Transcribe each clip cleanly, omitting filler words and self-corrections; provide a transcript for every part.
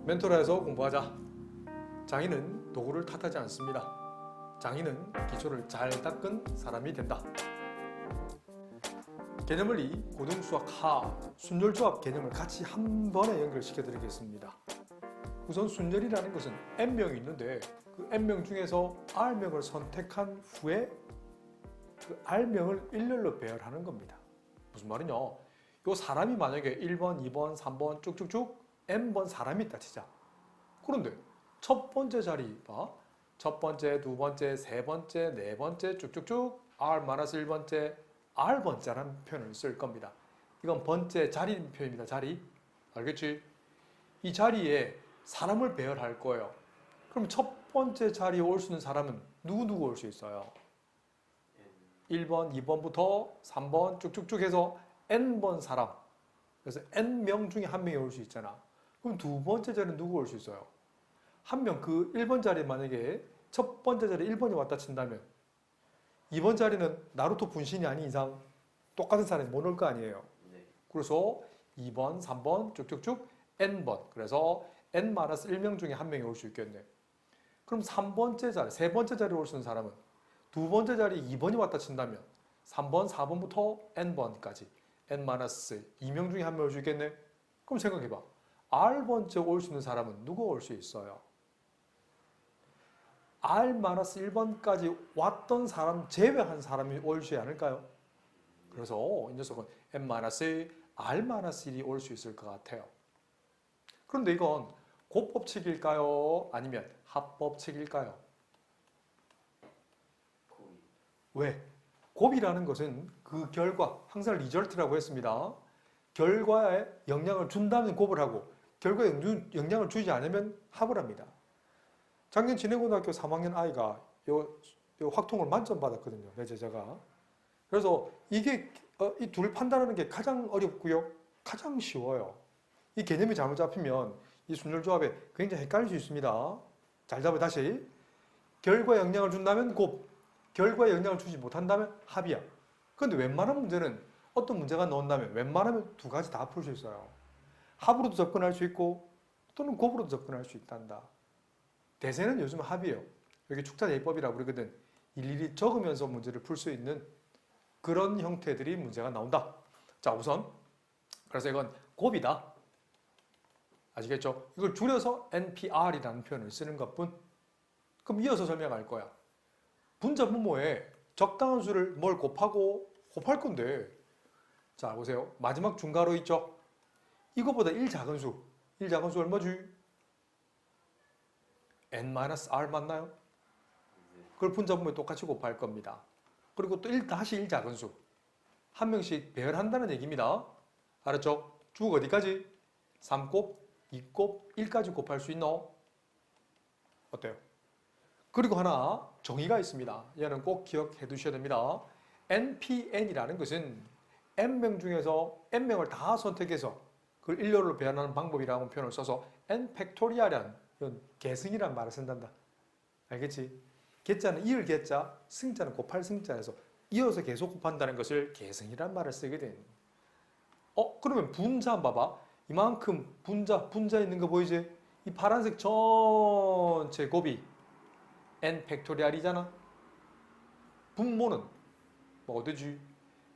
멘토라에서 공부하자. 장인은 도구를 탓하지 않습니다. 장인은 기초를 잘 닦은 사람이 된다. 개념원리, 고등수학 하, 순열조합 개념을 같이 한 번에 연결시켜 드리겠습니다. 우선 순열이라는 것은 n명이 있는데 그 n명 중에서 r명을 선택한 후에 그 r명을 일렬로 배열하는 겁니다. 무슨 말이냐? 요 사람이 만약에 1번, 2번, 3번 쭉쭉쭉 n번 사람이 있다 치자. 그런데 첫 번째 자리 봐. 첫 번째, 두 번째, 세 번째, 네 번째 쭉쭉쭉 r-1번째, r번째라는 표현을 쓸 겁니다. 이건 번째 자리 표현입니다. 자리. 알겠지? 이 자리에 사람을 배열할 거예요. 그럼 첫 번째 자리에 올 수 있는 사람은 누구 올 수 있어요? 1번, 2번부터 3번 쭉쭉쭉 해서 n번 사람. 그래서 n명 중에 한 명이 올 수 있잖아. 그럼 두 번째 자리는 누구 올 수 있어요? 한 명, 그 1번 자리에 만약에 첫 번째 자리에 1번이 왔다 친다면 2번 자리는 나루토 분신이 아닌 이상 똑같은 사람이 못 올 거 아니에요. 그래서 2번, 3번 쭉쭉쭉 n번. 그래서 n-1명 중에 한 명이 올 수 있겠네. 그럼 3번째 자리, 세 번째 자리에 올 수 있는 사람은 두 번째 자리에 2번이 왔다 친다면 3번, 4번부터 n번까지 n-2명 중에 한 명 올 수 있겠네. 그럼 생각해봐. r번째 올 수 있는 사람은 누가 올 수 있어요? r-1번까지 왔던 사람 제외한 사람이 올지 않을까요? 그래서 이 녀석은 n-r-1이 올 수 있을 것 같아요. 그런데 이건 곱법칙일까요? 아니면 합법칙일까요? 왜? 곱이라는 것은 그 결과, 항상 리절트라고 했습니다. 결과에 영향을 준다면 곱을 하고 결과에 영향을 주지 않으면 합을 합니다. 작년 진해고등학교 3학년 아이가 요 확통을 만점 받았거든요. 내 제자가. 그래서 이게 이 둘 판단하는 게 가장 어렵고요. 가장 쉬워요. 이 개념이 잘못 잡히면 이 순열조합에 굉장히 헷갈릴 수 있습니다. 잘 잡아 다시. 결과에 영향을 준다면 곱, 결과에 영향을 주지 못한다면 합이야. 그런데 웬만한 문제는 어떤 문제가 나온다면 웬만하면 두 가지 다 풀 수 있어요. 합으로도 접근할 수 있고 또는 곱으로도 접근할 수 있단다. 대세는 요즘 합이에요. 여기 축자예법이라고 그러거든. 일일이 적으면서 문제를 풀 수 있는 그런 형태들이 문제가 나온다. 자, 우선 그래서 이건 곱이다. 아시겠죠? 이걸 줄여서 NPR이라는 표현을 쓰는 것뿐. 그럼 이어서 설명할 거야. 분자 분모에 적당한 수를 뭘 곱할 건데. 자, 보세요. 마지막 중괄호 있죠? 이거보다 1 작은 수. 1 작은 수 얼마지? n-r 맞나요? 그걸 분자 분모에 똑같이 곱할 겁니다. 그리고 또 다시 1 작은 수. 한 명씩 배열한다는 얘기입니다. 알았죠? 쭉 어디까지? 3곱, 2곱, 1까지 곱할 수 있노? 어때요? 그리고 하나 정의가 있습니다. 얘는 꼭 기억해 두셔야 됩니다. NPN이라는 것은 n명 중에서 n명을 다 선택해서 그걸 일렬로 배열하는 방법이라는 표현을 써서 n팩토리아라는 이런 계승이라는 말을 쓴단다. 알겠지? 개자는 이을 개자, 승자는 곱할 승자에서 이어서 계속 곱한다는 것을 계승이라는 말을 쓰거든. 그러면 분자 한번 봐봐. 이만큼 분자 있는 거 보이지? 이 파란색 전체 곱이 n 팩토리알이잖아. 분모는 뭐 어디지?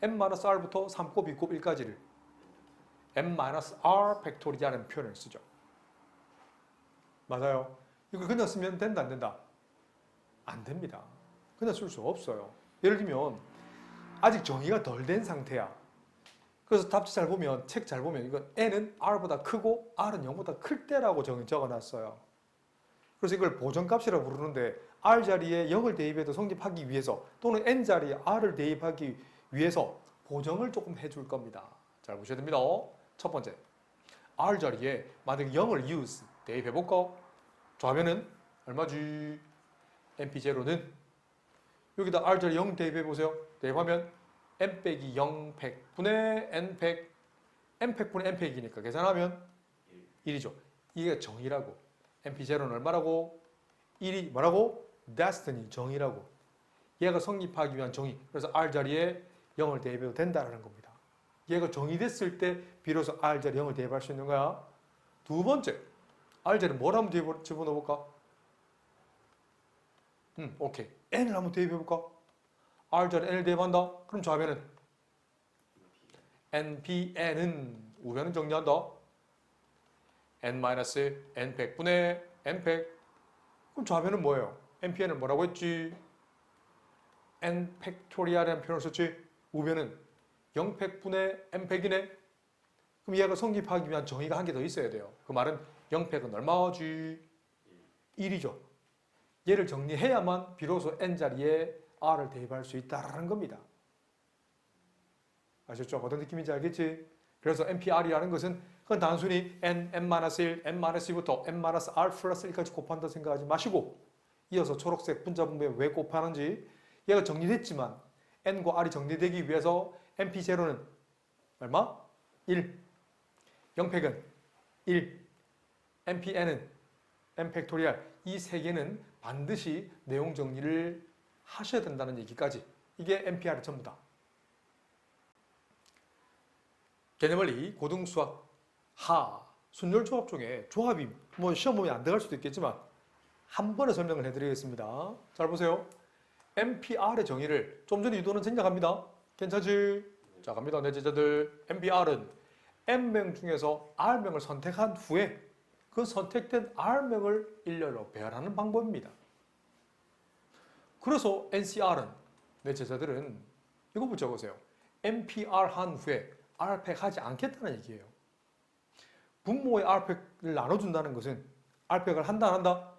n-r부터 3곱, 2곱, 1까지를 n-r 팩토리알이라는 표현을 쓰죠. 맞아요. 이거 그냥 쓰면 된다, 안 된다? 안 됩니다. 그냥 쓸 수 없어요. 예를 들면 아직 정의가 덜 된 상태야. 그래서 답지 잘 보면, 책 잘 보면 이건 n은 r보다 크고 r은 0보다 클 때라고 적어놨어요. 그래서 이걸 보정값이라고 부르는데 r 자리에 0을 대입해도 성립하기 위해서 또는 n 자리에 r을 대입하기 위해서 보정을 조금 해줄 겁니다. 잘 보셔야 됩니다. 첫 번째, r 자리에 만약에 0을 use 대입해볼까? 좌변은 얼마지? np0는 여기다 r 자리 0 대입해보세요. 대입하면 n 빼기 0 100분의 n 100, n 100분의 n 100이니까 계산하면 1이죠. 이게 정의라고. np0는 얼마라고? 1이 뭐라고? destiny, 정의라고. 얘가 성립하기 위한 정의. 그래서 r 자리에 0을 대입해도 된다는 겁니다. 얘가 정의됐을 때 비로소 r 자리에 0을 대입할 수 있는 거야. 두 번째, R자리 뭘 한번 집어넣어볼까? 오케이. N을 한번 대입해볼까? R자리 N을 대입한다? 그럼 좌변은? NPN은 우변은 정리한다. N-N100분의 N100. 그럼 좌변은 뭐예요? NPN은 뭐라고 했지? N 팩토리얼이라는 표현을 썼지? 우변은 0팩분의 N팩이네? 그럼 얘가 성립하기 위한 정의가 한 개 더 있어야 돼요. 그 말은 0팩은 얼마지? 1이죠. 얘를 정리해야만 비로소 N자리에 R을 대입할 수 있다는 겁니다. 아셨죠? 어떤 느낌인지 알겠지? 그래서 NPR이라는 것은 그건 단순히 N, N-1, N-2부터 N-R 플러스 1까지 곱한다 생각하지 마시고 이어서 초록색 분자분모에 왜 곱하는지 얘가 정리됐지만 N과 R이 정리되기 위해서 NP0는 얼마? 1 0팩은 1 NPN은 N 팩토리얼 이 세 개는 반드시 내용 정리를 하셔야 된다는 얘기까지 이게 NPR의 전부다. 개념원리 고등수학 하 순열조합 중에 조합이 뭐 시험 보면 안 들어갈 수도 있겠지만 한 번에 설명을 해드리겠습니다. 잘 보세요. NPR의 정의를 좀 전에 유도는 생략합니다. 괜찮지? 자 갑니다. 내 제자들 NPR은 N명 중에서 R명을 선택한 후에 그 선택된 R명을 일렬로 배열하는 방법입니다. 그래서 NCR은 내 제자들은 이거부터 적으세요. NPR 한 후에 R팩 하지 않겠다는 얘기예요. 분모의 R팩을 나눠준다는 것은 R팩을 한다 안 한다?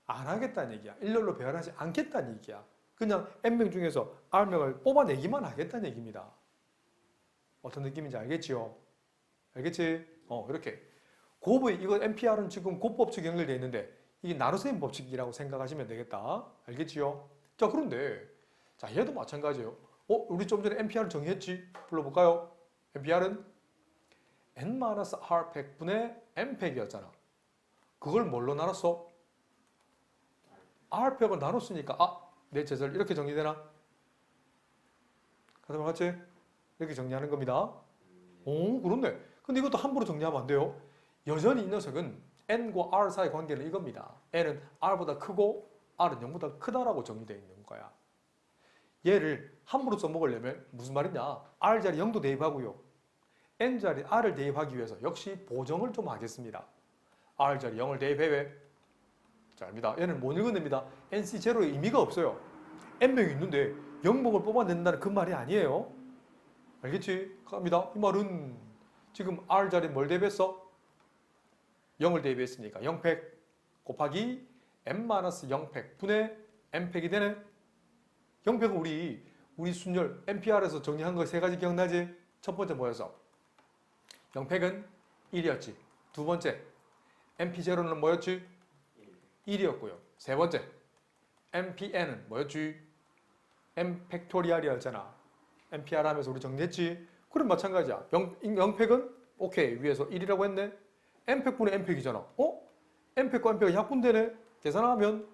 안 하겠다는 얘기야. 일렬로 배열하지 않겠다는 얘기야. 그냥 N명 중에서 R명을 뽑아내기만 하겠다는 얘기입니다. 어떤 느낌인지 알겠지요? 알겠지? 이렇게. 곱의 이거 NPR은 지금 곱법칙 연결되어 있는데 이게 나눗셈 법칙이라고 생각하시면 되겠다. 알겠지요? 자 그런데 자 얘도 마찬가지예요. 우리 좀 전에 NPR을 정의했지? 불러볼까요? NPR은 N-R 팩분의 N팩이었잖아. 그걸 뭘로 나눴어? R팩을 나눴으니까 내 제자를 이렇게 정리되나? 가서 같이 이렇게 정리하는 겁니다. 오 그렇네. 근데 이것도 함부로 정리하면 안 돼요. 여전히 이 녀석은 N과 R 사이 관계는 이겁니다. N은 R보다 크고 R은 0보다 크다라고 정의되어 있는 거야. 얘를 함부로 써먹으려면 무슨 말이냐? R자리 0도 대입하고요. N자리 R을 대입하기 위해서 역시 보정을 좀 하겠습니다. R자리 0을 대입해. 자, 압니다. 얘는 못 읽어냅니다. NC0의 의미가 없어요. N명이 있는데 0목을 뽑아낸다는 그 말이 아니에요. 알겠지? 갑니다. 이 말은 지금 R자리 뭘 대입했어? 0을 대입했으니까 0팩 곱하기 N-0팩 분의 N팩이 되네. 0팩은 우리 순열 NPR에서 정리한 거 세 가지 기억나지? 첫 번째 뭐였어? 0팩은 1이었지. 두 번째 NP0는 뭐였지? 1이었고요. 세 번째 NPN은 뭐였지? N 팩토리얼이었잖아. NPR 하면서 우리 정리했지? 그럼 마찬가지야. 0팩은 오케이 위에서 1이라고 했네. N팩분의 N팩이잖아. N팩과 N팩이 약분되네. 계산하면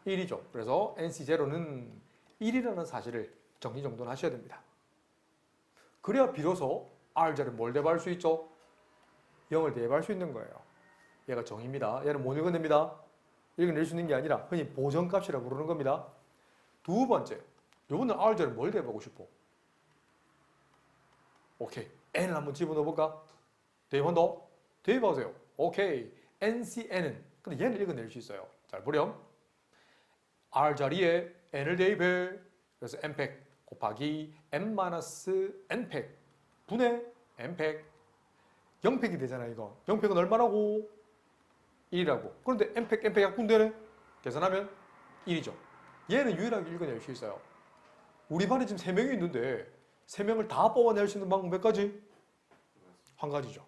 1이죠. 그래서 NC0는 1이라는 사실을 정리정돈하셔야 됩니다. 그래야 비로소 R자를 뭘 대입할 수 있죠? 0을 대입할 수 있는 거예요. 얘가 정의입니다. 얘는 못 읽어냅니다. 읽어낼 수 있는 게 아니라 흔히 보정값이라고 부르는 겁니다. 두 번째, 이번엔 R자를 뭘 대입하고 싶어? 오케이, N을 한번 집어넣어볼까? 대입한다? 대입하세요. 오케이, NCN은 근데 얘는 읽어낼 수 있어요. 잘 보렴. R자리에 N을 대입해. 그래서 N팩 곱하기 N-N팩 분의 N팩 0팩이 되잖아 이거. 0팩은 얼마라고? 1이라고. 그런데 N팩 약분되네. 계산하면 1이죠. 얘는 유일하게 읽어낼 수 있어요. 우리 반에 지금 3명이 있는데 3명을 다 뽑아낼 수 있는 방법 몇 가지? 한 가지죠.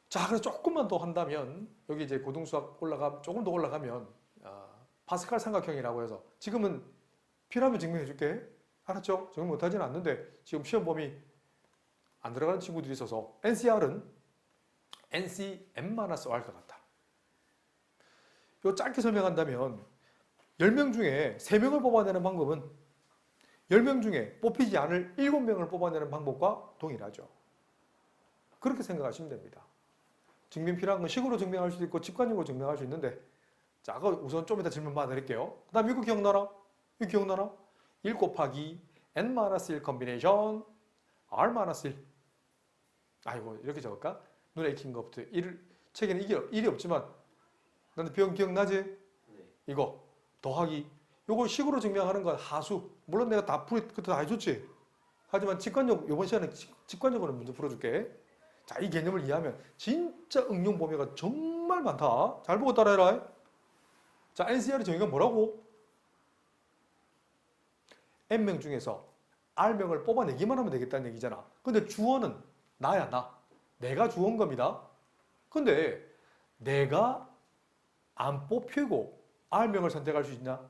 자, 그래서 조금만 더 한다면 여기 이제 고등수학 조금 더 올라가면 파스칼 삼각형이라고 해서 지금은 필요하면 증명해 줄게. 알았죠? 증명 못하지는 않는데 지금 시험 범위 안 들어가는 친구들이 있어서 NCR은 NC-N-R과 같다. 요 짧게 설명한다면 10명 중에 3명을 뽑아내는 방법은 10명 중에 뽑히지 않을 7명을 뽑아내는 방법과 동일하죠. 그렇게 생각하시면 됩니다. 증명 필요한 건 식으로 증명할 수도 있고 직관적으로 증명할 수 있는데 자, 그 우선 좀 이따 질문 받아드릴게요. 그 다음 이거 기억나나? 이거 기억나나? 1 곱하기 n-1 컨비네이션 r-1 아이고 이렇게 적을까? 눈에 익힌 것부터 책에는 이게 일이 없지만 나한테 배운 기억나지? 네. 이거 더하기 요거 식으로 증명하는 건 하수 물론 내가 그때 다 해줬지 하지만 이번 시간에 직관적으로 문제 풀어줄게. 자, 이 개념을 이해하면 진짜 응용 범위가 정말 많다. 잘 보고 따라해라. 자, NCR의 정의가 뭐라고? N명 중에서 R명을 뽑아내기만 하면 되겠다는 얘기잖아. 근데 주어는 나야, 나. 내가 주어인 겁니다. 근데 내가 안 뽑히고 R명을 선택할 수 있냐?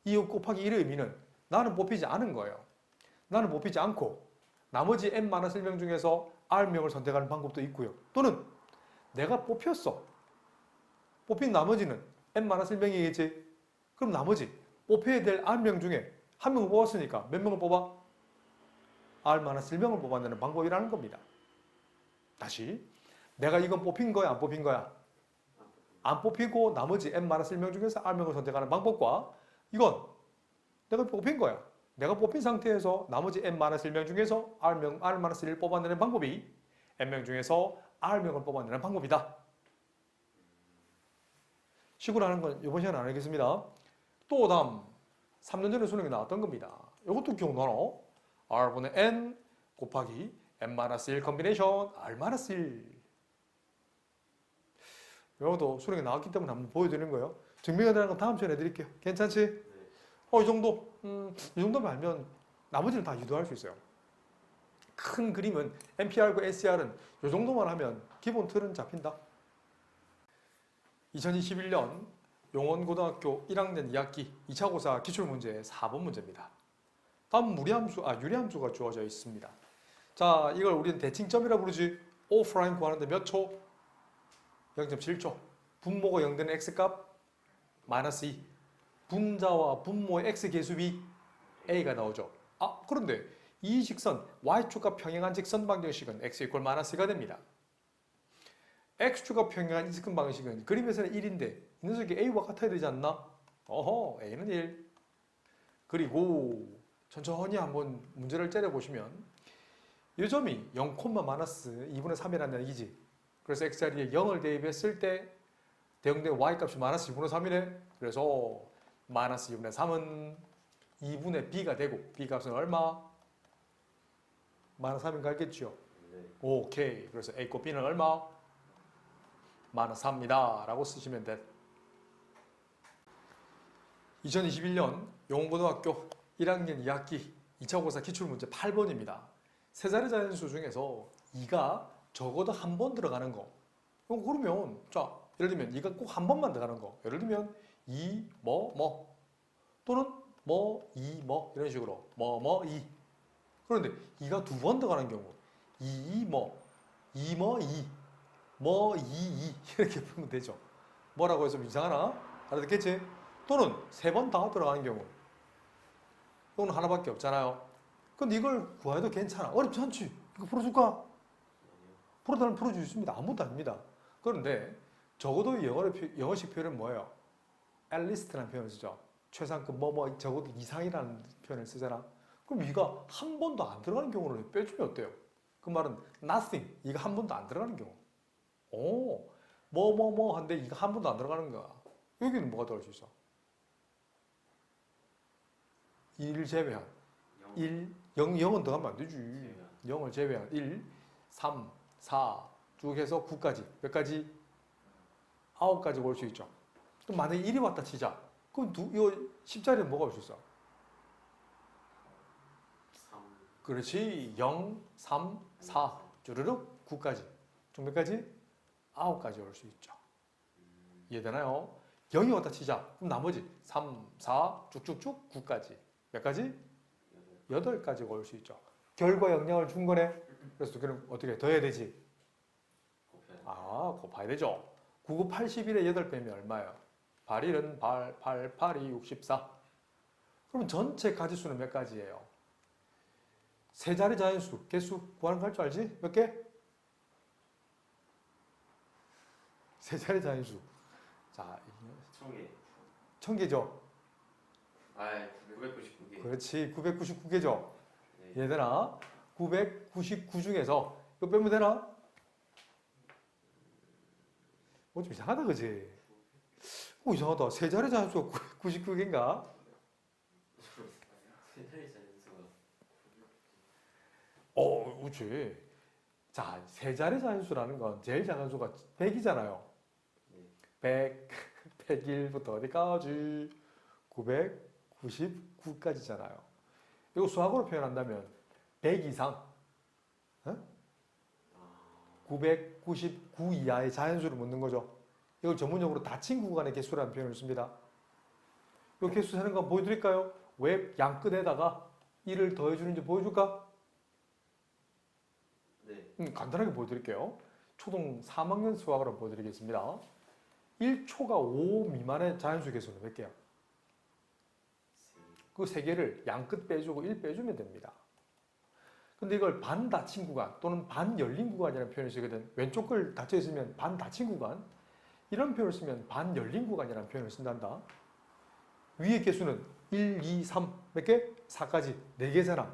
이 곱하기 1의 의미는 나는 뽑히지 않은 거예요. 나는 뽑히지 않고 나머지 N-1명 중에서 R명을 선택하는 방법도 있고요. 또는 내가 뽑혔어. 뽑힌 나머지는 N-1명이겠지. 그럼 나머지 뽑혀야 될 R명 중에 한 명을 뽑았으니까 몇 명을 뽑아? R-1명을 뽑아내는 방법이라는 겁니다. 다시 내가 이건 뽑힌 거야 안 뽑힌 거야? 안 뽑히고 나머지 N-1명 중에서 R명을 선택하는 방법과 이건 내가 뽑힌 거야. 내가 뽑힌 상태에서 나머지 N-1명 중에서 R-1을 뽑아내는 방법이 N명 중에서 R명을 뽑아내는 방법이다. 식으로 하는 건 이번 시간에 안 하겠습니다. 또 다음 3년 전에 수능에 나왔던 겁니다. 이것도 기억나나? R분의 N 곱하기 N-1 컨비네이션 R-1 이것도 수능에 나왔기 때문에 한번 보여드리는 거예요. 증명해야 되는 건 다음 시간에 해드릴게요. 괜찮지? 이 정도? 이 정도만 알면 나머지는 다 유도할 수 있어요. 큰 그림은 NPR과 NCR은 이 정도만 하면 기본 틀은 잡힌다. 2021년 용원고등학교 1학년 2학기 2차 고사 기출문제 4번 문제입니다. 다음 유리함수가 주어져 있습니다. 자, 이걸 우리는 대칭점이라 부르지. O' 구하는데 몇 초? 0.7초. 분모가 0 되는 x값 마이너스 2. 분자와 분모의 x 계수비 a가 나오죠. 그런데 이 직선 y축과 평행한 직선 방정식은 x 이퀄 마이너스 2가 됩니다. x축과 평행한 이 직선 방정식은 그림에서는 1인데 이 녀석이 a와 같아야 되지 않나? a는 1. 그리고 천천히 한번 문제를 째려보시면 이 점이 0, 마이너스 2분의 3이라는 얘기지. 그래서 x자리에 0을 대입했을 때 대응된 y값이 마이너스 2분의 3이네. 그래서 마이너스 2분의 3은 2분의 b가 되고 b값은 얼마? 마이너스 3인 거 알겠죠? 네. 오케이. 그래서 a 곱 b는 얼마? 마이너스 3입니다. 라고 쓰시면 돼. 2021년 용원고등학교 1학년 2학기 2차 고사 기출문제 8번입니다. 세 자리 자연수 중에서 2가 적어도 한 번 들어가는 거. 그러면 자, 예를 들면 2가 꼭 한 번만 들어가는 거. 예를 들면 2, 또는 2, 이런 식으로 2. 그런데 2가 두 번 들어가는 경우 2, 2, 2 이렇게 풀면 되죠. 뭐라고 해서 이상하나? 알아듣겠지? 또는 세 번 다 들어가는 경우 이거는 하나밖에 없잖아요. 근데 이걸 구해도 괜찮아. 어렵지 않지? 이거 풀어줄까? 풀어달라면 풀어줄 수 있습니다. 아무것도 아닙니다. 그런데 적어도 영어식 표현은 뭐예요? at least라는 표현을 쓰죠. 최상급 적어도 이상이라는 표현을 쓰잖아. 그럼 이가 한 번도 안 들어가는 경우를 빼주면 어때요? 그 말은 nothing, 이가 한 번도 안 들어가는 경우. 한데 이가 한 번도 안 들어가는 거야. 여기는 뭐가 들어갈 수 있어? 1 제외한 1, 0은 더하면 안 되지. 0을 제외한 1, 3, 4 쭉 해서 9까지. 몇 가지? 9까지 올 수 있죠. 그럼 만약에 1이 왔다 치자. 그럼 이거 10자리에 뭐가 올 수 있어? 3. 그렇지. 0, 3, 4 쭈르륵 9까지. 총 몇 가지? 9까지 올 수 있죠. 이해되나요? 0이 왔다 치자. 그럼 나머지 3, 4 쭉쭉쭉 9까지. 몇 가지? 8가지가 올 수 있죠. 결과 영향을 준 거네. 그래서 그럼 어떻게 더 해야 되지? 곱해야 되죠. 9, 9, 81에 8 빼면 얼마예요? 8, 1은 8, 8이 64. 그럼 전체 가지수는 몇 가지예요? 세 자리 자연수, 개수 구하는 거 할 줄 알지? 몇 개? 세 자리 자연수. 자, 청개. 1000개죠. 아, 999개. 그렇지. 999개죠. 네. 얘들아, 999 중에서 이거 빼면 되나? 뭐 좀 이상하다, 그지? 이상하다. 세 자리 자연수가 99개인가? 세자리 자연수가. 그렇지. 자, 세 자리 자연수라는 건 제일 작은 수가 100이잖아요. 네. 100, 101부터 어디까지? 999까지잖아요. 이거 수학으로 표현한다면 100 이상, 999 이하의 자연수를 묻는 거죠. 이걸 전문용어로 닫힌 구간의 개수라는 표현을 씁니다. 이 개수 세는 거 보여드릴까요? 왜 양끝에다가 1을 더해주는지 보여줄까? 네. 간단하게 보여드릴게요. 초등 3학년 수학을 한번 보여드리겠습니다. 1초가 5 미만의 자연수 개수는 몇 개야? 그 세 개를 양끝 빼주고 1 빼주면 됩니다. 근데 이걸 반 닫힌 구간 또는 반 열린 구간이라는 표현을 쓰거든. 왼쪽 걸 닫혀 있으면 반 닫힌 구간, 이런 표현을 쓰면 반 열린 구간이라는 표현을 쓴단다. 위의 개수는 1, 2, 3 몇 개? 4까지 4개잖아.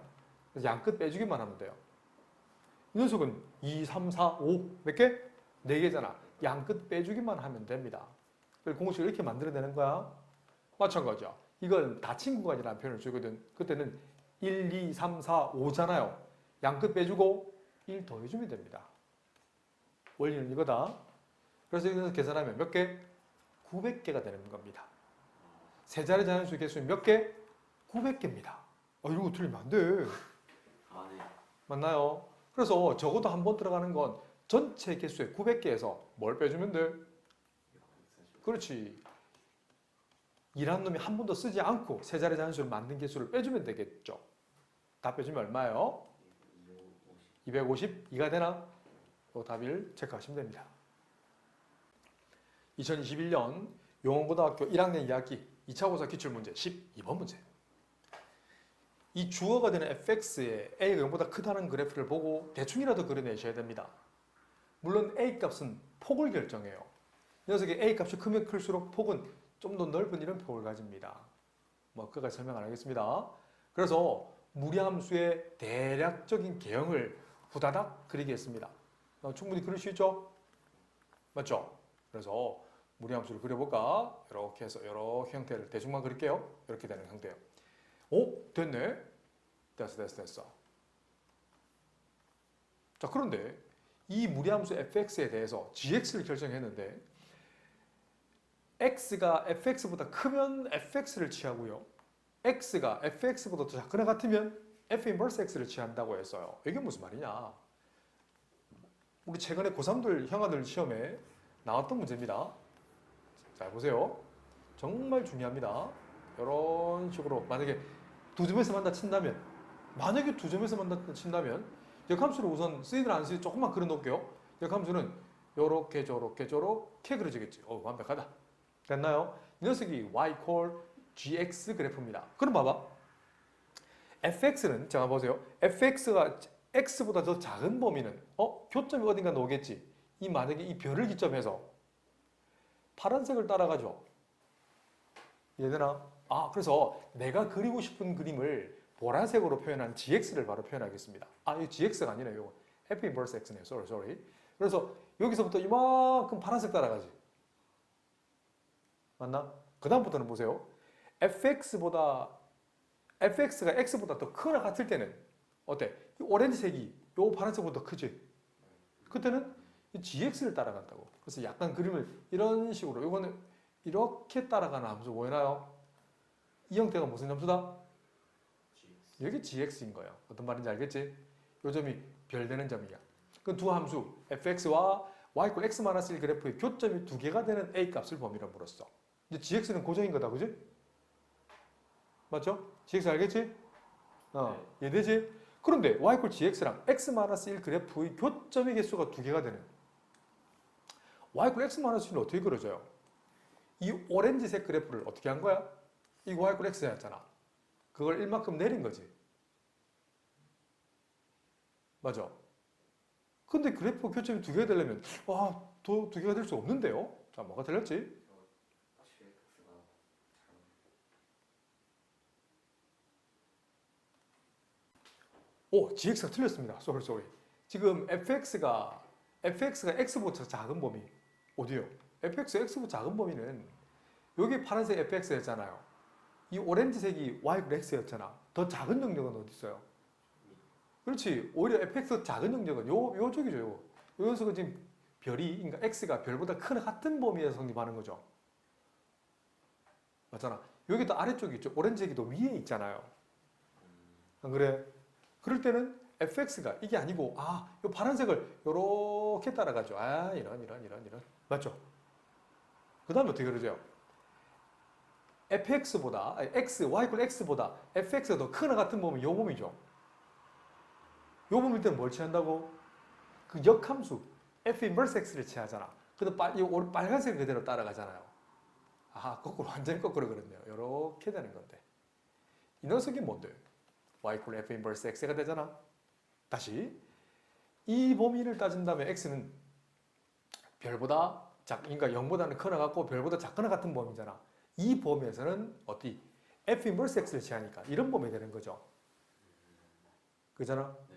그래서 양끝 빼주기만 하면 돼요. 이 녀석은 2, 3, 4, 5 몇 개? 4개잖아. 양끝 빼주기만 하면 됩니다. 공식을 이렇게 만들어내는 거야. 마찬가지야. 이건 닫힌 구간이라는 표현을 쓰거든. 그때는 1, 2, 3, 4, 5잖아요. 양끝 빼주고 1 더해주면 됩니다. 원리는 이거다. 그래서 여기서 계산하면 몇 개? 900개가 되는 겁니다. 세 자리 자연수 개수는 몇 개? 900개입니다. 이런 거 틀리면 안 돼. 아, 네. 맞나요? 그래서 적어도 한 번 들어가는 건 전체 개수의 900개에서 뭘 빼주면 돼? 그렇지. 일한 놈이 한 번도 쓰지 않고 세 자리 자연수를 만든 개수를 빼주면 되겠죠. 다 빼주면 얼마예요? 252가 되나? 그 답을 체크하시면 됩니다. 2021년 용원고등학교 1학년 2학기 2차 고사 기출문제 12번 문제. 이 주어가 되는 fx에 a가 0보다 크다는 그래프를 보고 대충이라도 그려내셔야 됩니다. 물론 a 값은 폭을 결정해요. 이 녀석의 a 값이 크면 클수록 폭은 좀 더 넓은 이런 폭을 가집니다. 그까지 설명 안 하겠습니다. 그래서 무리함수의 대략적인 개형을 후다닥 그리겠습니다. 충분히 그릴 수 있죠? 맞죠? 그래서 무리함수를 그려볼까? 이렇게 해서 이렇게 형태를 대충만 그릴게요. 이렇게 되는 형태예요. 오, 됐네. 됐어. 자, 그런데 이 무리함수 fx에 대해서 gx를 결정했는데 x가 fx보다 크면 fx를 취하고요. x가 fx보다 더 작거나 같으면 f 인버스 x를 취한다고 했어요. 이게 무슨 말이냐? 우리 최근에 고3들 형아들 시험에 나왔던 문제입니다. 자, 보세요. 정말 중요합니다. 이런 식으로 만약에 두 점에서 만나 친다면 역함수를 우선 쓰이든 안 쓰이든 조금만 그려놓을게요. 역함수는 요렇게 저렇게 그려지겠지. 완벽하다. 됐나요? 이 녀석이 y 콜 gx 그래프입니다. 그럼 봐봐. fx는 자 보세요. fx가 x보다 더 작은 범위는 교점이 어딘가 나오겠지. 만약에 이 별을 기점해서 파란색을 따라가죠. 얘들아. 그래서 내가 그리고 싶은 그림을 보라색으로 표현한 gx를 바로 표현하겠습니다. 이거 gx가 아니네요. 이거 f 인버스 x네요. sorry. 그래서 여기서부터 이만큼 파란색 따라가지. 맞나? 그 다음부터는 보세요. fx가 x보다 더 크거나 같을 때는 어때? 이 오렌지색이 요 파란색보다 더 크지? 그때는 이 gx를 따라간다고. 그래서 약간 그림을 이런 식으로 이거는 이렇게 따라가는 함수 보이나요? 이 형태가 무슨 함수다? 이게 gx인 거예요. 어떤 말인지 알겠지? 요 점이 별되는 점이야. 그 두 함수 fx와 y = x-1 그래프의 교점이 두 개가 되는 a 값을 범위로 물었어. 이제 gx는 고정인 거다, 그지? 맞죠? gx 알겠지? 이해되지? 그런데 y = gx랑 x-1 그래프의 교점의 개수가 두 개가 되는 y = x-1은 어떻게 그려져요? 이 오렌지색 그래프를 어떻게 한 거야? 이거 y = x였잖아. 그걸 1만큼 내린 거지. 맞아. 근데 그래프 교점이 두 개가 되려면 두 개가 될 수 없는데요. 자, 뭐가 틀렸지? GX가 GX가 틀렸습니다. 쏘리. 지금 fx가 x보다 작은 범위 어디요? fx가 x보다 작은 범위는 여기 파란색 fx였잖아요. 이 오렌지색이 y x였잖아. 더 작은 영역은 어디 있어요? 그렇지. 오히려 fx 작은 영역은 요쪽이죠. 요 녀석은 지금 그러니까 x가 별보다 큰 같은 범위에서 성립하는 거죠. 맞잖아. 여기 또 아래쪽에 있죠. 오렌지색이 더 위에 있잖아요. 안 그래? 그럴 때는 fx가 이게 아니고 이 파란색을 요렇게 따라가죠. 이런 맞죠? 그 다음에 어떻게 그러죠? fx보다 yx보다 fx가 더 크나 같은 범위 요 범위죠. 요 범위일 때는 뭘 취한다고? 그 역함수 f 인버스 x를 취하잖아. 근데 이 빨간색 그대로 따라가잖아요. 거꾸로 완전히 거꾸로 그렇네요. 요렇게 되는 건데 이 녀석이 뭔데? y equal f 인버스 x가 되잖아. 다시 이 범위를 따진다면 x는 별보다 그러니까 0보다는 크나 같고 별보다 작거나 같은 범위잖아. 이 범위에서는 어디? f 인버스 x를 취하니까 이런 범위 되는 거죠. 그잖아. 네.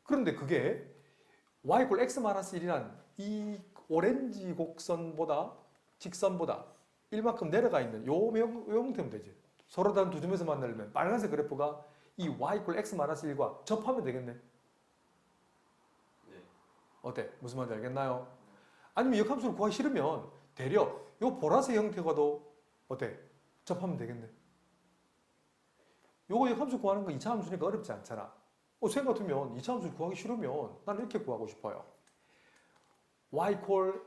그런데 그게 y equal x-1이란 이 오렌지 곡선보다 직선보다 1만큼 내려가 있는 요 형태면 되지. 서로 다른 두 점에서 만나려면 빨간색 그래프가 이 y equal x-1과 접하면 되겠네. 네. 어때? 무슨 말인지 알겠나요? 아니면 역함수를 구하기 싫으면 되려 요 보라색 형태가도 어때? 접하면 되겠네. 요거 역함수 구하는 거 2차 함수니까 어렵지 않잖아. 생 같으면 2차 함수를 구하기 싫으면 나는 이렇게 구하고 싶어요. y equal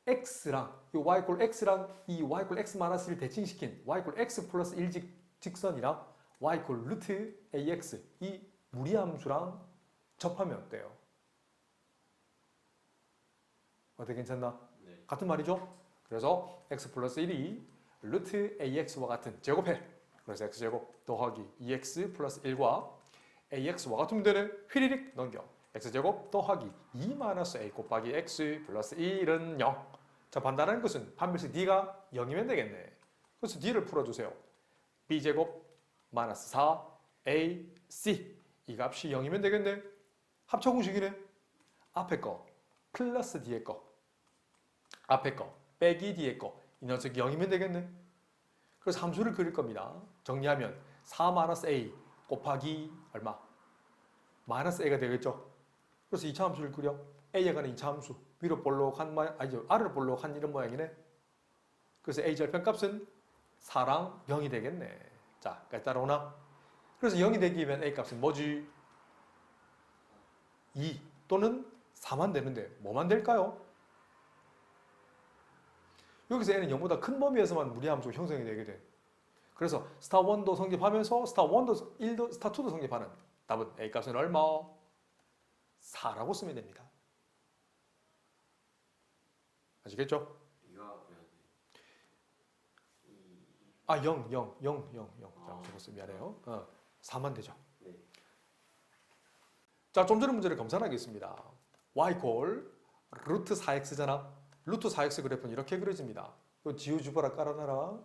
x랑 이 y equal x랑 이 y equal x-1을 대칭시킨 y equal x 플러스 1 직선이랑 y equal 루트 ax 이 무리함수랑 접하면 어때요? 어때 괜찮나? 네. 같은 말이죠? 그래서 x 플러스 1이 루트 ax와 같은 제곱해. 그래서 x제곱 더하기 2x 플러스 1과 ax와 같으면 되네. 휘리릭 넘겨. x제곱 더하기 2 마이너스 a 곱하기 x 플러스 1은 0. 자, 반대하는 것은 반별식 d가 0이면 되겠네. 그래서 d를 풀어주세요. b제곱 마이너스 4 a c 이 값이 0이면 되겠네. 합쳐공식이네. 앞에 거 플러스 뒤에 거 앞에 거 빼기 뒤에 거 이 녀석이 0이면 되겠네. 그래서 함수를 그릴 겁니다. 정리하면 4 마이너스 a 곱하기 얼마? 마이너스 a가 되겠죠. 그래서 2차 함수를 그려. a에 관한 2차 함수. 위로 볼록한 아래로 볼록한 이런 모양이네. 그래서 a 절편값은 4랑 0이 되겠네. 자, 까지 따라오나? 그래서 0이 되기 위한 a 값은 뭐지? 2 또는 4만 되는데 뭐만 될까요? 여기서 a는 0보다 큰 범위에서만 무리함수가 형성이 되게 돼. 그래서 스타 1도 성립하면서 스타 1도 1도 스타 2도 성립하는 답은 a 값은 얼마? 4라고 쓰면 됩니다. 아시겠죠? 이가 왜 안 돼? 0. 자, 적었어요. 미안해요. 4만 되죠. 네. 자, 좀 전에 문제를 검사하겠습니다. y equal 루트 4x잖아. 루트 4x 그래프는 이렇게 그려집니다. 이거 지우주바라 깔아놔라.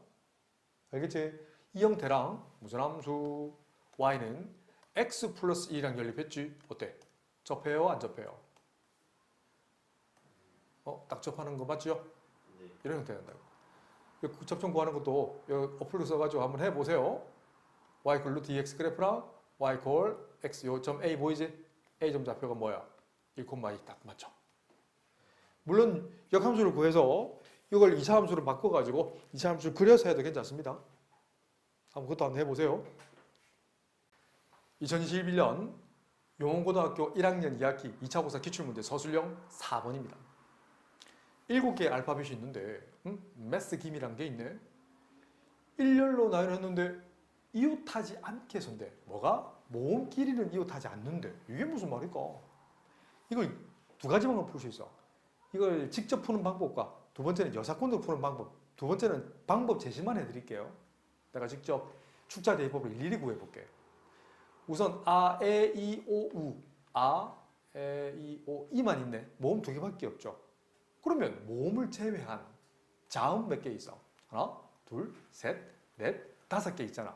알겠지? 이 형태랑 무슨 함수 y는 x 플러스 2랑 연립했지? 어때? 접해요? 안 접해요? 딱 접하는 거 맞죠? 네. 이런 형태가 된다고. 접점 구하는 것도 어플로 써가지고 한번 해보세요. y equal 루트 2x 그래프랑 y equal x 요점 a 보이지? a 점 좌표가 뭐야? 1,2 딱 맞죠? 물론 역함수를 구해서 이걸 2차 함수로 바꿔가지고 2차 함수를 그려서 해도 괜찮습니다. 그것도 한번 해보세요. 2021년 용원고등학교 1학년 2학기 2차 고사 기출문제 서술형 4번입니다. 7개의 알파벳이 있는데 매스 김이란 게 있네. 일렬로 나열했는데 이웃하지 않게 선대. 뭐가? 모음끼리는 이웃하지 않는데. 이게 무슨 말일까? 이걸 두 가지 방법 풀 수 있어. 이걸 직접 푸는 방법과 두 번째는 여사건으로 푸는 방법. 두 번째는 방법 제시만 해드릴게요. 내가 직접 축자 대입법을 일일이 구해볼게. 우선 아, 에, 이, 오, 우. 아, 이, 오, 이만 있네. 모음 두 개밖에 없죠. 그러면 모음을 제외한 자음 몇 개 있어? 하나, 둘, 셋, 넷, 다섯 개 있잖아.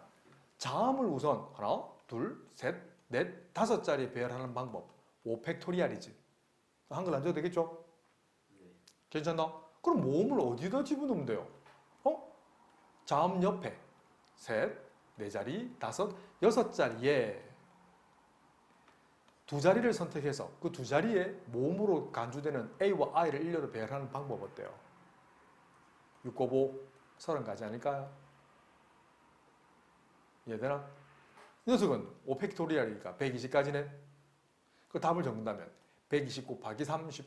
자음을 우선 하나, 둘, 셋, 넷, 다섯 자리에 배열하는 방법. 5팩토리알이지. 한글 안 줘도 되겠죠? 네. 괜찮나? 그럼 모음을 어디다 집어넣으면 돼요? 자음 옆에 셋, 네 자리, 다섯, 여섯 자리에 두 자리를 선택해서 그 두 자리에 모음으로 간주되는 A와 I를 일렬로 배열하는 방법 어때요? 6 곱오 30가지 아닐까요? 이해되나? 이 녀석은 5팩토리알이니까 120까지네. 그 답을 적는다면 120 곱하기 30.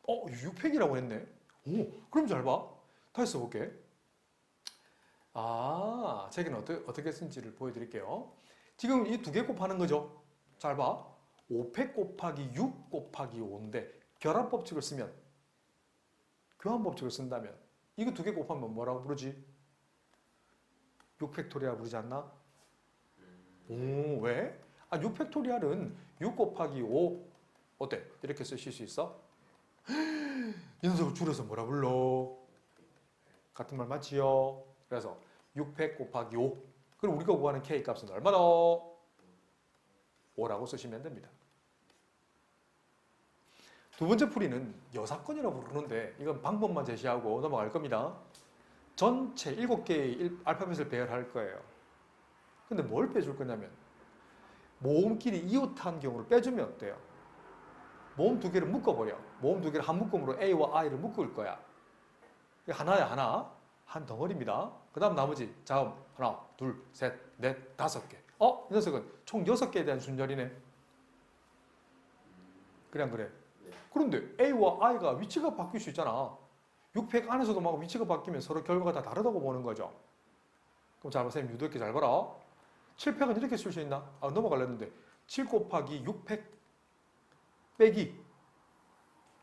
6팩이라고 했네. 오, 그럼 잘 봐. 다시 써볼게. 책은 어떻게 쓴지를 보여드릴게요. 지금 이 두 개 곱하는 거죠. 잘 봐. 5팩 곱하기 6 곱하기 5인데 결합법칙을 쓰면, 교환법칙을 쓴다면 이거 두 개 곱하면 뭐라고 부르지? 6팩토리알 부르지 않나? 오, 왜? 6팩토리알은 6 곱하기 5 어때? 이렇게 쓰실 수 있어? 이 녀석을 줄여서 뭐라 불러? 같은 말 맞지요? 그래서 6팩 곱하기 5. 그럼 우리가 구하는 K 값은 얼마나? 5라고 쓰시면 됩니다. 두 번째 풀이는 여사건이라고 부르는데 이건 방법만 제시하고 넘어갈 겁니다. 전체 7개의 알파벳을 배열할 거예요. 근데 뭘 빼줄 거냐면 모음끼리 이웃한 경우를 빼주면 어때요? 모음 두 개를 묶어버려. 모음 두 개를 한 묶음으로 A와 I를 묶을 거야. 하나야 하나. 한 덩어리입니다. 그 다음 나머지 자음 하나, 둘, 셋, 넷, 다섯 개. 이 녀석은 총 6개에 대한 순절이네. 그래 안 그래? 네. 그런데 A와 I가 위치가 바뀔 수 있잖아. 6팩 안에서도 막 위치가 바뀌면 서로 결과가 다 다르다고 보는 거죠. 그럼 잘 봐, 선생님 유도했게 잘 봐라. 7팩은 이렇게 쓸 수 있나? 넘어가려는데 7 곱하기 6팩 빼기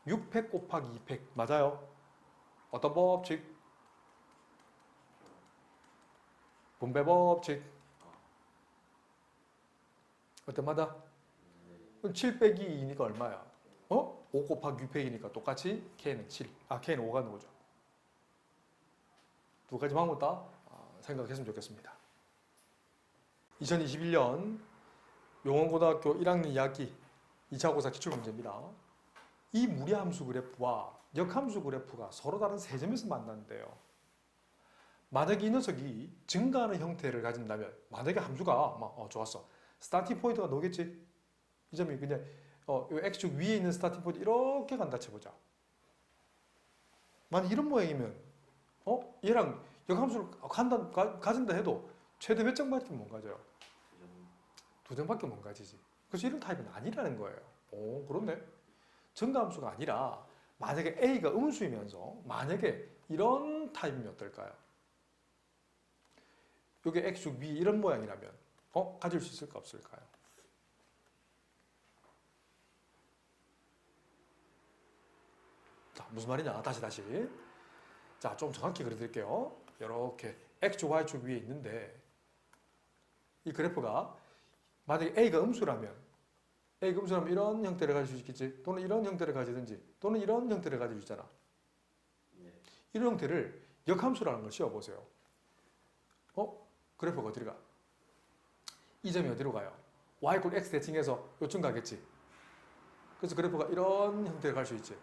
6팩 곱하기 2팩 맞아요? 어떤 법칙? 분배 법칙. 어때마다? 그럼 7 빼기 2니까 얼마야? 5 곱하기 6팩이니까 똑같이 K는 7. K는 5가 나오죠. 두 가지 방법 다 생각했으면 좋겠습니다. 2021년 용원고등학교 1학년 2학기 2차 고사 기출문제입니다. 이 무리함수 그래프와 역함수 그래프가 서로 다른 세 점에서 만난대요. 만약에 이 녀석이 증가하는 형태를 가진다면, 만약에 함수가 좋았어. 스타팅 포인트가 너겠지? 이 점이 그냥 이 X축 위에 있는 스타팅 포인트 이렇게 간다 쳐보자. 만약 이런 모양이면 얘랑 역함수를 가진다 해도 최대 몇 점밖에 못 가져요? 2점밖에 못 가지지. 그래서 이런 타입은 아니라는 거예요. 그렇네. 증가함수가 아니라 만약에 A가 음수이면서 만약에 이런 타입이면 어떨까요? 이게 X축 위 이런 모양이라면 가질 수 있을까 없을까요? 자, 무슨 말이냐? 다시. 자, 좀 정확히 그려드릴게요. 이렇게 X축, Y축 위에 있는데 이 그래프가 만약에 A가 음수라면 이런 형태를 가질 수 있겠지. 또는 이런 형태를 가지든지 또는 이런 형태를 가질 수 있잖아. 네. 이런 형태를 역함수라는 걸 씌워보세요. 그래프가 어디로 가? 이 점이 어디로 가요? y = x 대칭해서 요쯤 가겠지. 그래서 그래프가 이런 형태로 갈 수 있지.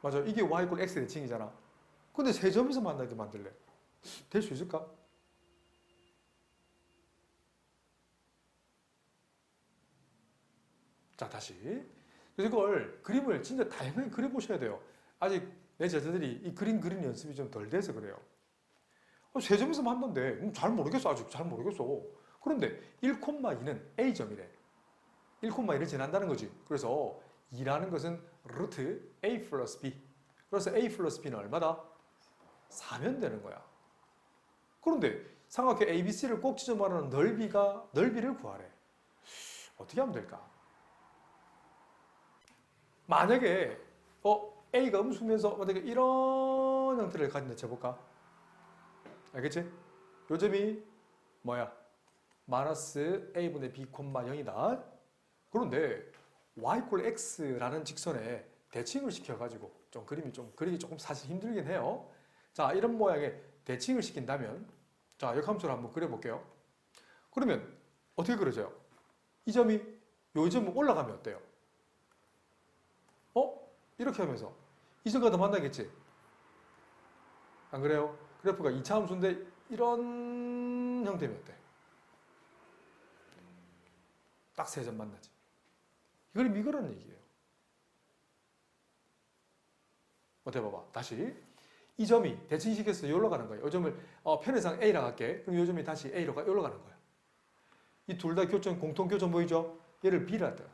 맞아. 이게 y = x 대칭이잖아. 근데 세 점에서 만나게 만들래. 될 수 있을까? 자, 다시. 그래서 이걸 그림을 진짜 다양하게 그려보셔야 돼요. 아직 내 제자들이 이 그림 그리는 연습이 좀 덜 돼서 그래요. 세 점에서 만난데 잘 모르겠어. 아직 잘 모르겠어. 그런데 1,2는 A점이래. 1,2를 지난다는 거지. 그래서 2라는 것은 루트 A 플러스 B. 그래서 A 플러스 B는 얼마다? 4면 되는 거야. 그런데 삼각형 ABC를 꼭 지점 말하는 넓이를 구하래. 어떻게 하면 될까? 만약에 A가 음수면서 만약에 이런 형태를 가진다 쳐볼까? 알겠지? 요 점이 뭐야? 마이너스 a분의 b, 0이다. 그런데 y = x라는 직선에 대칭을 시켜가지고 좀 그림이 좀 그리기 조금 사실 힘들긴 해요. 자, 이런 모양의 대칭을 시킨다면 자, 역함수를 한번 그려볼게요. 그러면 어떻게 그려져요? 이 점이 요 점은 올라가면 어때요? 이렇게 하면서 이 점과 더 만나겠지? 안 그래요? 그래프가 2차 함수인데 이런 형태면 어때? 딱 세 점 만나지. 이걸 이거라는 얘기예요. 어때 봐봐. 다시 이 점이 대칭시켜서 여기로 가는 거예요. 이 점을 편의상 A라고 할게. 그럼 이 점이 다시 A로 올라가는 거예요. 이 둘 다 교점, 공통 교점 보이죠? 얘를 B라 하더라.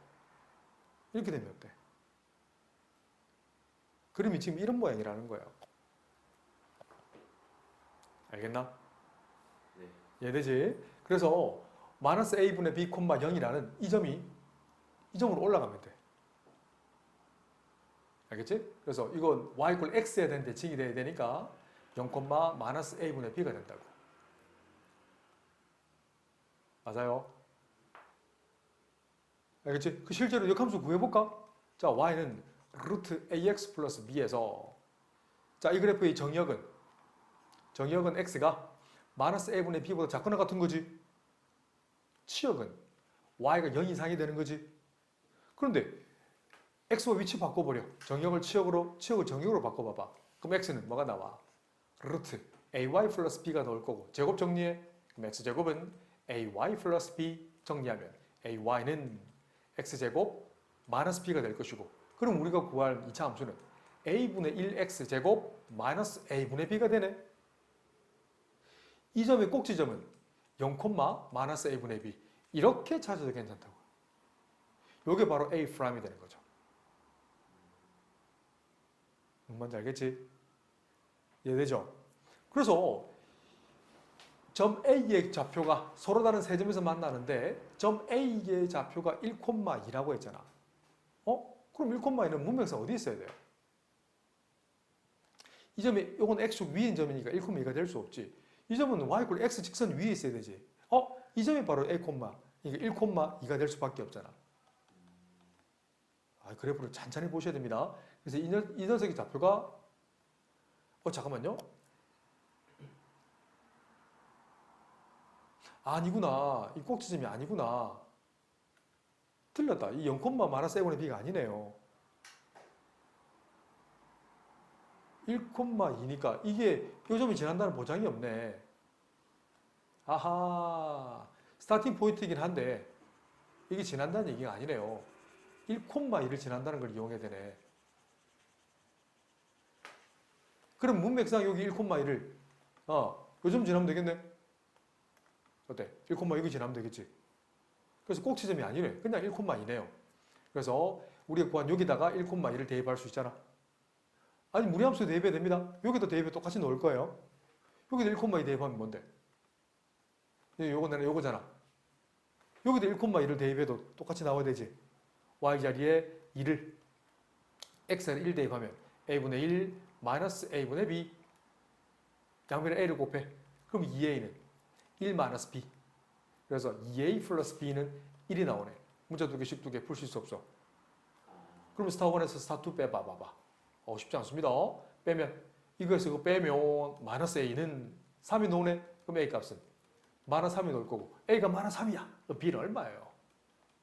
이렇게 되면 어때? 그림이 지금 이런 모양이라는 거예요. 알겠나? 네. 이해되지? 그래서 마이너스 a분의 b, 0이라는 이 점이 이 점으로 올라가면 돼. 알겠지? 그래서 이건 y = x에 대한 대칭이 돼야 되니까 0, 마이너스 a분의 b가 된다고. 맞아요? 알겠지? 그 실제로 역함수 구해볼까? 자, y는 루트 ax 플러스 b에서 자, 이 그래프의 정역은 x가 마이너스 a분의 b보다 작거나 같은 거지. 치역은 y가 0 이상이 되는 거지. 그런데 x와 위치 바꿔버려. 정역을 치역으로, 치역을 정역으로 바꿔봐봐. 그럼 x는 뭐가 나와? 루트 ay 플러스 b가 나올 거고 제곱 정리해. 그럼 x제곱은 ay 플러스 b 정리하면 ay는 x제곱 마이너스 b가 될 것이고 그럼 우리가 구할 2차 함수는 a분의 1x제곱 마이너스 a분의 b가 되네. 이 점의 꼭지점은 0, 마이너스 a분의 b 이렇게 찾아도 괜찮다고. 이게 바로 a 프라임이 되는 거죠. 뭔지 알겠지? 이해되죠? 그래서 점 A의 좌표가 서로 다른 세 점에서 만나는데 점 A의 좌표가 1,2라고 했잖아. 그럼 1,2는 문맥상 어디 있어야 돼요? 이 점이 이건 X축 위인 점이니까 1,2가 될 수 없지. 이 점은 Y = X 직선 위에 있어야 되지. 이 점이 바로 A, 그러니까 1,2가 될 수밖에 없잖아. 그래프를 찬찬히 보셔야 됩니다. 그래서 이 녀석의 좌표가 잠깐만요. 아니구나. 이 꼭지점이 아니구나. 틀렸다. 이 0, 마이너스 a분의 b가 아니네요. 1,2니까 이게 이 점이 지난다는 보장이 없네. 아하. 스타팅 포인트이긴 한데 이게 지난다는 얘기가 아니네요. 1,1을 지난다는 걸 이용해야 되네. 그럼 문맥상 여기 1,1을 요점 지나면 되겠네. 어때? 1,2 지나면 되겠지. 그래서 꼭지점이 아니래. 그냥 1,2네요. 그래서 우리가 구한 여기다가 1,2를 대입할 수 있잖아. 아니 무리함수 대입해야 됩니다. 여기도 대입해 똑같이 넣을 거예요. 여기도 1,2 대입하면 뭔데? 요거잖아. 여기도 1,2를 대입해도 똑같이 나와야 되지. y 자리에 2를 x에 1 대입하면 a분의 1 마이너스 a분의 b 양변에 a를 곱해. 그럼 2a는 1 마이너스 b. 그래서 2a 플러스 b는 1이 나오네. 문자 두 개씩 두 개 풀 수 없어. 그럼 스타 1에서 스타 2 빼봐봐. 쉽지 않습니다. 빼면 이거에서 이거 빼면 마이너스 a는 3이 나오네. 그럼 a 값은 마이너스 3이 나올 거고 a가 마이너스 3이야. 그럼 b는 얼마예요?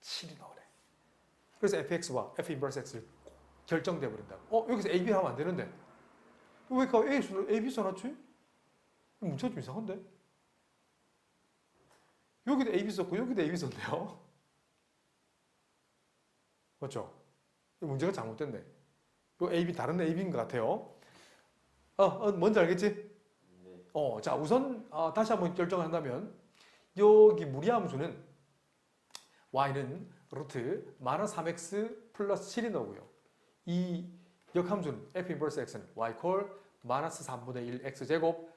7이 나오네. 그래서 fx와 f 인버스 x를 결정돼 버린다고. 여기서 ab 하면 안 되는데 왜 ab 써놨지? 문자가 좀 이상한데? 여기도 AB 썼고 여기도 AB 썼네요. 맞죠? 문제가 잘못됐네. 이 AB 다른 AB인 것 같아요. 뭔지 알겠지? 네. 자 우선 다시 한번 결정을 한다면 여기 무리함수는 y는 루트 마이너스 3x 플러스 7이 나오고요. 이 역함수는 f 인버스 x는 y 콜 마이너스 3분의 1 x제곱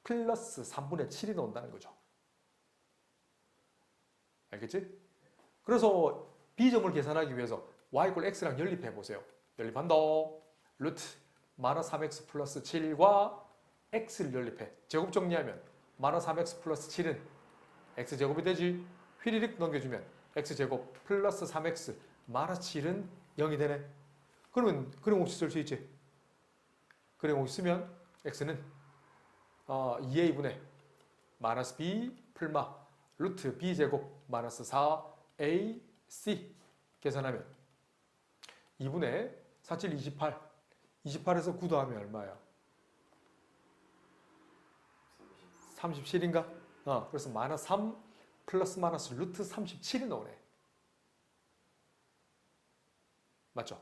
플러스 3분의 7이 나온다는 거죠. 알겠지? 그래서 b점을 계산하기 위해서 y = x랑 연립해 보세요. 연립한다. 루트 마이너스 3x 플러스 7과 x를 연립해. 제곱 정리하면 마이너스 3x 플러스 7은 x제곱이 되지. 휘리릭 넘겨주면 x제곱 플러스 3x 마이너스 7은 0이 되네. 그러면 그림공식 쓸 수 있지. 그림공식 쓰면 x는 2a분의 마이너스 b 풀마 루트 b제곱 마이너스 4ac 계산하면 2분의 47, 28 28에서 9 더하면 얼마야? 37인가? 그래서 마이너스 3 플러스 마이너스 루트 37이 나오네. 맞죠?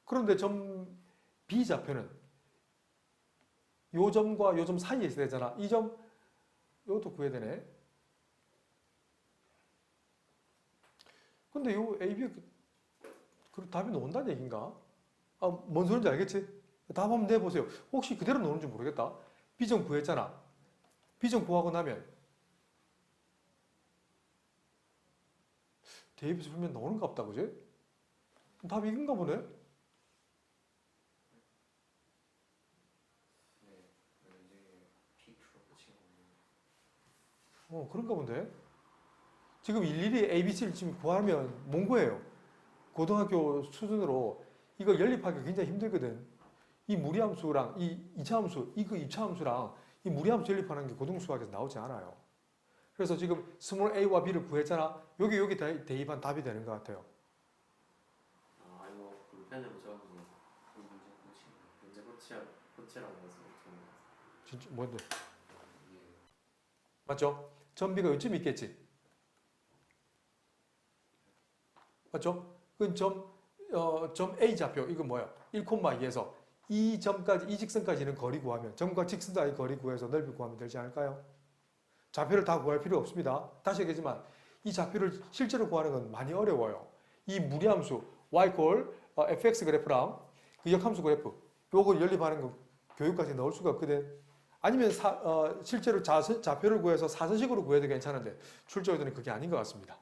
그런데 점 B좌표는 요 점과 요 점 사이에 있어야 되잖아. 이 점, 요것도 구해야 되네. 근데 요 AB가 그 답이 나온다는 얘기인가? 뭔 소리인지 알겠지? 답 한번 내보세요. 혹시 그대로 나오는지 모르겠다. B점 구했잖아. B점 구하고 나면 대입해서 풀면 나오는가 없다, 그지? 답이 이건가 보네? 그런가 본데? 지금 일일이 ABC를 지금 구하면 몽고예요. 고등학교 수준으로 이거 연립하기 굉장히 힘들거든. 이 무리함수랑 이 이차함수, 이거 입차함수랑 이 무리함수 연립하는 게 고등수학에서 나오지 않아요. 그래서 지금 스몰 a와 b를 구했잖아. 여기 대입한 답이 되는 것 같아요. 이거 불펜으로 적으면 그 문제 고치라고 해서 진짜 뭔데? 맞죠? 점 b가 요쯤 있겠지. 맞죠? 그 점 A 좌표 이거 뭐야? 1,2에서 이 점까지 이 직선까지는 거리 구하면 점과 직선 사이 거리 구해서 넓이 구하면 되지 않을까요? 좌표를 다 구할 필요 없습니다. 다시 얘기하지만 이 좌표를 실제로 구하는 건 많이 어려워요. 이 무리함수 y fx 그래프랑 그 역함수 그래프 요걸 연립하는 거 교육까지 넣을 수가 없거든. 아니면 실제로 좌표를 구해서 사선식으로 구해도 괜찮은데 출제자들은 그게 아닌 것 같습니다.